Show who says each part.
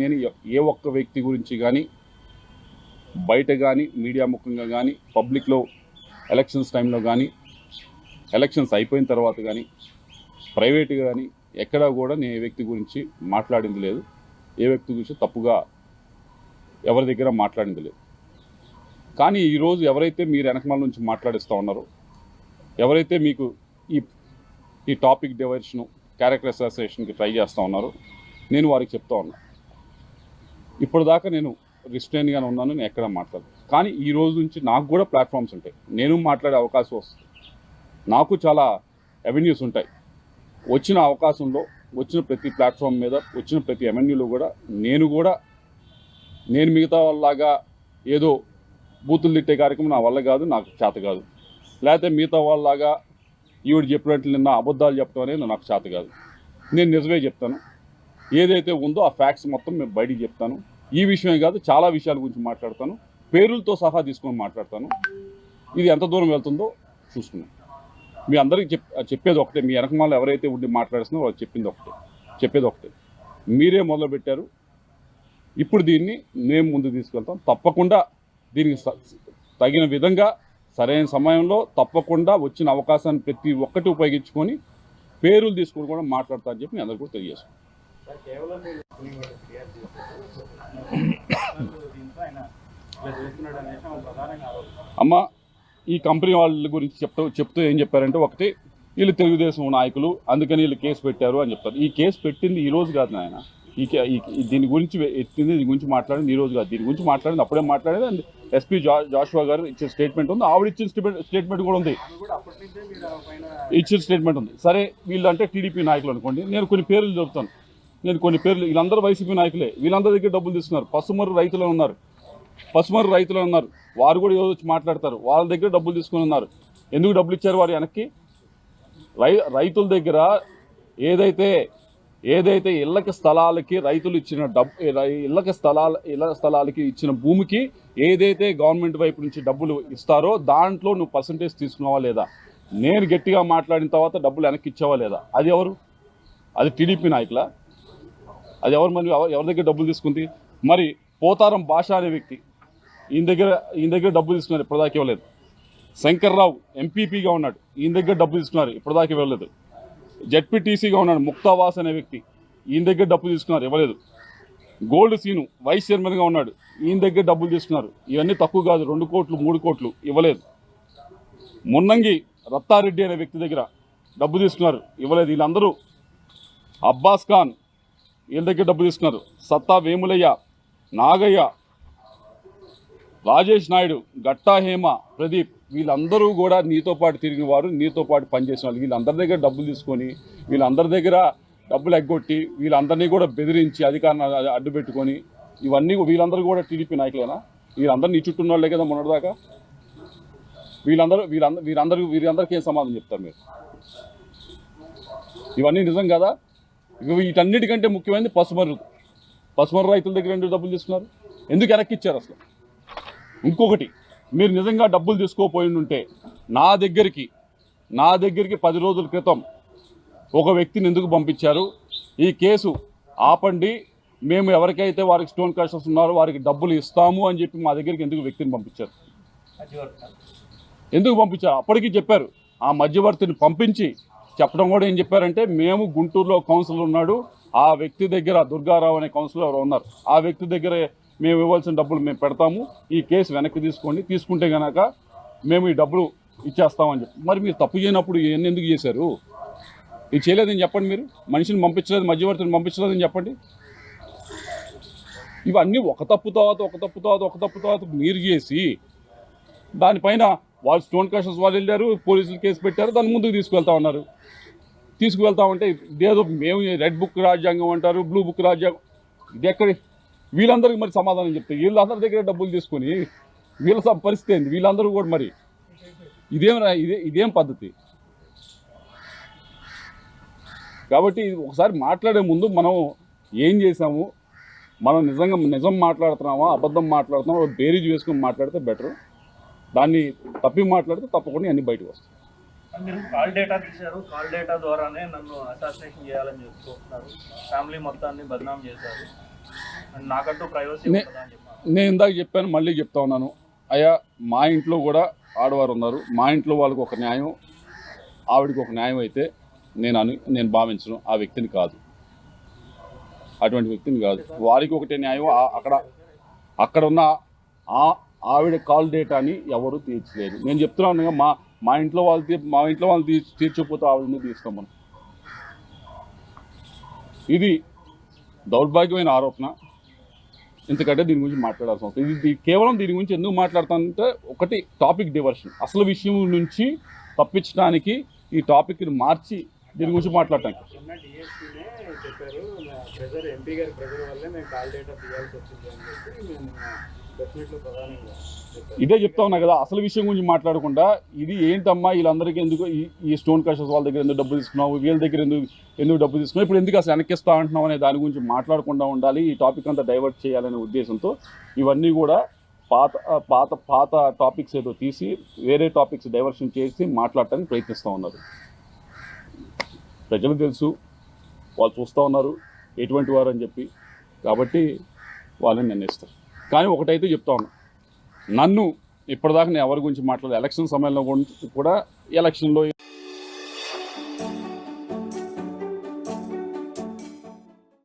Speaker 1: నేను ఏ ఒక్క వ్యక్తి గురించి కానీ బయట కానీ మీడియా ముఖంగా కానీ పబ్లిక్లో ఎలక్షన్స్ టైంలో కానీ ఎలక్షన్స్ అయిపోయిన తర్వాత కానీ ప్రైవేట్గా కానీ ఎక్కడా కూడా నేను ఏ వ్యక్తి గురించి మాట్లాడింది లేదు, ఏ వ్యక్తి గురించి తప్పుగా ఎవరి దగ్గర మాట్లాడింది లేదు. కానీ ఈరోజు ఎవరైతే మీరు వెనకమాల నుంచి మాట్లాడిస్తూ ఉన్నారో, ఎవరైతే మీకు ఈ టాపిక్ డైవర్షను క్యారెక్టర్ అసాసినేషన్కి ట్రై చేస్తూ ఉన్నారో, నేను వారికి చెప్తా ఉన్నా, ఇప్పటిదాకా నేను రిస్ట్రైన్గానే ఉన్నాను, నేను ఎక్కడ మాట్లాడను. కానీ ఈ రోజు నుంచి నాకు కూడా ప్లాట్ఫామ్స్ ఉంటాయి, నేను మాట్లాడే అవకాశం వస్తుంది, నాకు చాలా అవెన్యూస్ ఉంటాయి. వచ్చిన అవకాశంలో వచ్చిన ప్రతి ప్లాట్ఫామ్ మీద వచ్చిన ప్రతి అవెన్యూలో కూడా నేను మిగతా వాళ్ళలాగా ఏదో బూతులు తిట్టే కార్యక్రమం నా వల్ల కాదు, నాకు చేత కాదు. లేకపోతే మిగతా వాళ్ళలాగా ఈవిడ చెప్పినట్లు నిన్న అబద్ధాలు చెప్పడం అనేది నాకు చేత కాదు. నేను నిజమే చెప్తాను, ఏదైతే ఉందో ఆ ఫ్యాక్ట్స్ మొత్తం మేము బయటికి చెప్తాను. ఈ విషయమే కాదు, చాలా విషయాల గురించి మాట్లాడతాను, పేరులతో సహా తీసుకొని మాట్లాడతాను. ఇది ఎంత దూరం వెళ్తుందో చూసుకున్నాం. మీ అందరికీ చెప్పేది ఒకటే, మీ వెనకమాల ఎవరైతే ఉండి మాట్లాడుతున్నారో వాళ్ళు చెప్పేది ఒకటే, మీరే మొదలుపెట్టారు, ఇప్పుడు దీన్ని మేము ముందు తీసుకెళ్తాం. తప్పకుండా దీనికి తగిన విధంగా సరైన సమయంలో తప్పకుండా వచ్చిన అవకాశాన్ని ప్రతి ఒక్కటి ఉపయోగించుకొని పేరులు తీసుకొని కూడా మాట్లాడతా అని చెప్పి మీ అందరికీ కూడా తెలియజేస్తాం. అమ్మ, ఈ కంపెనీ వాళ్ళ గురించి చెప్తూ ఏం చెప్పారంటే, ఒకటి వీళ్ళు తెలుగుదేశం నాయకులు అందుకని వీళ్ళు కేసు పెట్టారు అని చెప్తారు. ఈ కేసు పెట్టింది ఈ రోజు కాదు నాయన, దీని గురించి మాట్లాడింది ఈ రోజు కాదు, దీని గురించి మాట్లాడింది అప్పుడే మాట్లాడేది. అండ్ ఎస్పీ జాషువా గారు ఇచ్చిన స్టేట్మెంట్ ఉంది, ఆవిడ ఇచ్చిన స్టేట్మెంట్ కూడా ఉంది, ఇచ్చిన స్టేట్మెంట్ ఉంది. సరే, వీళ్ళు అంటే టీడీపీ నాయకులు అనుకోండి, నేను కొన్ని పేర్లు చెబుతాను. వీళ్ళందరూ వైసీపీ నాయకులే, వీళ్ళందరి దగ్గర డబ్బులు తీసుకున్నారు. పసుమర్రు రైతులు ఉన్నారు, వారు కూడా ఏదో వచ్చి మాట్లాడతారు, వాళ్ళ దగ్గర డబ్బులు తీసుకుని ఉన్నారు. ఎందుకు డబ్బులు ఇచ్చారు వారు వెనక్కి? రైతుల దగ్గర ఏదైతే ఇళ్ల స్థలాలకి రైతులు ఇచ్చిన ఇళ్ల స్థలాలకి ఇచ్చిన భూమికి ఏదైతే గవర్నమెంట్ వైపు నుంచి డబ్బులు ఇస్తారో దాంట్లో నువ్వు పర్సంటేజ్ తీసుకున్నావా లేదా? నేను గట్టిగా మాట్లాడిన తర్వాత డబ్బులు వెనక్కి ఇచ్చావా లేదా? అది ఎవరు? అది టీడీపీ నాయకులా? అది ఎవరు? మరి ఎవరి దగ్గర డబ్బులు తీసుకుంది? మరి పోతారం భాష అనే వ్యక్తి ఈయన దగ్గర డబ్బులు తీసుకున్నారు, ఇప్పటిదాకా ఇవ్వలేదు. శంకర్రావు ఎంపీపీగా ఉన్నాడు, ఈయన దగ్గర డబ్బులు తీసుకున్నారు, ఇప్పటిదాకా ఇవ్వలేదు. జెడ్పీటీసీగా ఉన్నాడు ముక్తావాస్ అనే వ్యక్తి, ఈయన దగ్గర డబ్బులు తీసుకున్నారు, ఇవ్వలేదు. గోల్డ్ సీను వైస్ చైర్మన్గా ఉన్నాడు, ఈయన దగ్గర డబ్బులు తీసుకున్నారు. ఇవన్నీ తక్కువ కాదు, 2 కోట్లు 3 కోట్లు ఇవ్వలేదు. మున్నంగి రత్తారెడ్డి అనే వ్యక్తి దగ్గర డబ్బు తీసుకున్నారు, ఇవ్వలేదు. వీళ్ళందరూ అబ్బాస్ ఖాన్ వీళ్ళ దగ్గర డబ్బు తీసుకున్నారు. సత్తా వేములయ్య, నాగయ్య, రాజేష్ నాయుడు, గట్టా హేమ, ప్రదీప్, వీళ్ళందరూ కూడా నీతో పాటు తిరిగిన వారు, నీతో పాటు పనిచేసిన వాళ్ళు. వీళ్ళందరి దగ్గర డబ్బులు తీసుకొని, వీళ్ళందరి దగ్గర డబ్బులు ఎగ్గొట్టి, వీళ్ళందరినీ కూడా బెదిరించి అధికారాన్ని అడ్డు పెట్టుకొని, ఇవన్నీ వీళ్ళందరూ కూడా టీడీపీ నాయకులేనా? వీళ్ళందరూ నీ చుట్టూ ఉన్న వాళ్ళే కదా మొన్నటిదాకా. వీరందరికీ ఏం సమాధానం చెప్తారు మీరు? ఇవన్నీ నిజం కదా? వీటన్నిటికంటే ముఖ్యమైనది పసుమర్రు రైతుల దగ్గర ఎందుకు డబ్బులు తీసుకున్నారు? ఎందుకు వెనక్కి ఇచ్చారు అసలు? ఇంకొకటి, మీరు నిజంగా డబ్బులు తీసుకోపోయి ఉంటే నా దగ్గరికి 10 రోజుల క్రితం ఒక వ్యక్తిని ఎందుకు పంపించారు? ఈ కేసు ఆపండి, మేము ఎవరికైతే వారికి స్టోన్ క్రషర్స్ ఉన్నారో వారికి డబ్బులు ఇస్తాము అని చెప్పి మా దగ్గరికి ఎందుకు వ్యక్తిని పంపించారు? ఎందుకు పంపించారు? అప్పటికీ చెప్పారు. ఆ మధ్యవర్తిని పంపించి చెప్పడం కూడా ఏం చెప్పారంటే, మేము గుంటూరులో కౌన్సిలర్ ఉన్నాడు, ఆ వ్యక్తి దగ్గర దుర్గారావు అనే కౌన్సిలర్ ఎవరు ఉన్నారు, ఆ వ్యక్తి దగ్గర మేము ఇవ్వాల్సిన డబ్బులు మేము పెడతాము, ఈ కేసు వెనక్కి తీసుకోండి, తీసుకుంటే కనుక మేము ఈ డబ్బులు ఇచ్చేస్తామని చెప్పి. మరి మీరు తప్పు చేయనప్పుడు ఇవన్నీ ఎందుకు చేశారు? ఇది చేయలేదని చెప్పండి. మీరు మనిషిని పంపించలేదు, మధ్యవర్తిని పంపించలేదని చెప్పండి. ఇవన్నీ ఒక తప్పు తర్వాత మీరు చేసి దానిపైన వాళ్ళు స్టోన్ క్రషర్స్ వాళ్ళు వెళ్ళారు, పోలీసులు కేసు పెట్టారు, దాన్ని ముందుకు తీసుకువెళ్తామంటే ఇదేదో మేము రెడ్ బుక్ రాజ్యాంగం అంటారు, బ్లూ బుక్ రాజ్యాంగం. ఇది ఎక్కడి? వీళ్ళందరికీ మరి సమాధానం చెప్తే వీళ్ళందరి దగ్గర డబ్బులు తీసుకొని వీళ్ళ పరిస్థితి ఏంది? వీళ్ళందరూ కూడా మరి ఇదేం పద్ధతి? కాబట్టి ఒకసారి మాట్లాడే ముందు మనం ఏం చేసాము, మనం నిజం మాట్లాడుతున్నామా అబద్ధం మాట్లాడుతున్నామా బేరీజ్ వేసుకొని మాట్లాడితే బెటర్. దాన్ని తప్పి మాట్లాడితే తప్పకుండా అన్ని బయటకు వస్తాయి.
Speaker 2: మీరు కాల్ డేటా తీశారు, కాల్ డేటా ద్వారానే నన్ను అసాసినేషన్ చేయాలని చెప్పుకుంటున్నారు, ఫ్యామిలీ మొత్తాన్ని బదనాం చేశారు. నాకంటూ ప్రైవసీ
Speaker 1: నే-
Speaker 2: ఉంటుందా అని చెప్పారు.
Speaker 1: నేను ఇందాక చెప్పాను, మళ్ళీ చెప్తా ఉన్నాను. అయ్యా, మా ఇంట్లో కూడా ఆడవారు ఉన్నారు. మా ఇంట్లో వాళ్ళకి ఒక న్యాయం, ఆవిడకి ఒక న్యాయం అయితే నేను భావించను ఆ వ్యక్తిని కాదు, అటువంటి వ్యక్తిని కాదు. వారికి ఒకటే న్యాయం. అక్కడ ఉన్న ఆవిడ కాల్ డేటాని ఎవరు తీర్చలేరు. నేను చెప్తున్నాను, మా ఇంట్లో వాళ్ళు తీర్చకపోతే ఆవిడని తీస్తాం మనం. ఇది దౌర్భాగ్యమైన ఆరోపణ. ఎందుకంటే దీని గురించి మాట్లాడాల్సిన అవసరం ఇది కేవలం దీని గురించి ఎందుకు మాట్లాడతానంటే, ఒకటి టాపిక్ డివర్షన్, అసలు విషయం నుంచి తప్పించడానికి ఈ టాపిక్ని మార్చి దీని గురించి మాట్లాడటానికి.
Speaker 3: చిన్న డిఎస్పీనే చెప్పారు, ప్రెజర్ ఎంపీ గారి ప్రెజర్ వల్లే మేము కాల్ డేటా తీయాల్సి వచ్చింది అని చెప్పి మేము ప్రెస్ మీట్లో ప్రధానంగా చెప్పారు.
Speaker 1: ఇదే చెప్తా ఉన్నా కదా, అసలు విషయం గురించి మాట్లాడకుండా ఇది ఏంటమ్మా వీళ్ళందరికీ ఎందుకు ఈ స్టోన్ క్రషర్స్ వాళ్ళ దగ్గర ఎందుకు డబ్బులు తీసుకున్నావు, వీళ్ళ దగ్గర ఎందుకు డబ్బులు తీసుకున్నావు, ఇప్పుడు ఎందుకు అసలు వెనక్కిస్తా అంటున్నావు అనే దాని గురించి మాట్లాడకుండా ఉండాలి. ఈ టాపిక్ అంతా డైవర్ట్ చేయాలనే ఉద్దేశంతో ఇవన్నీ కూడా పాత టాపిక్స్ ఏదో తీసి వేరే టాపిక్స్ డైవర్షన్ చేసి మాట్లాడటానికి ప్రయత్నిస్తూ ఉన్నారు. ప్రజలకు తెలుసు, వాళ్ళు చూస్తూ ఉన్నారు ఎటువంటి వారు అని చెప్పి, కాబట్టి వాళ్ళని నిర్ణయిస్తారు. కానీ ఒకటైతే చెప్తా ఉన్నా, నన్ను ఇప్పటిదాకా నేను ఎవరి గురించి మాట్లాడలేదు. ఎలక్షన్ సమయంలో కూడా ఎలక్షన్లో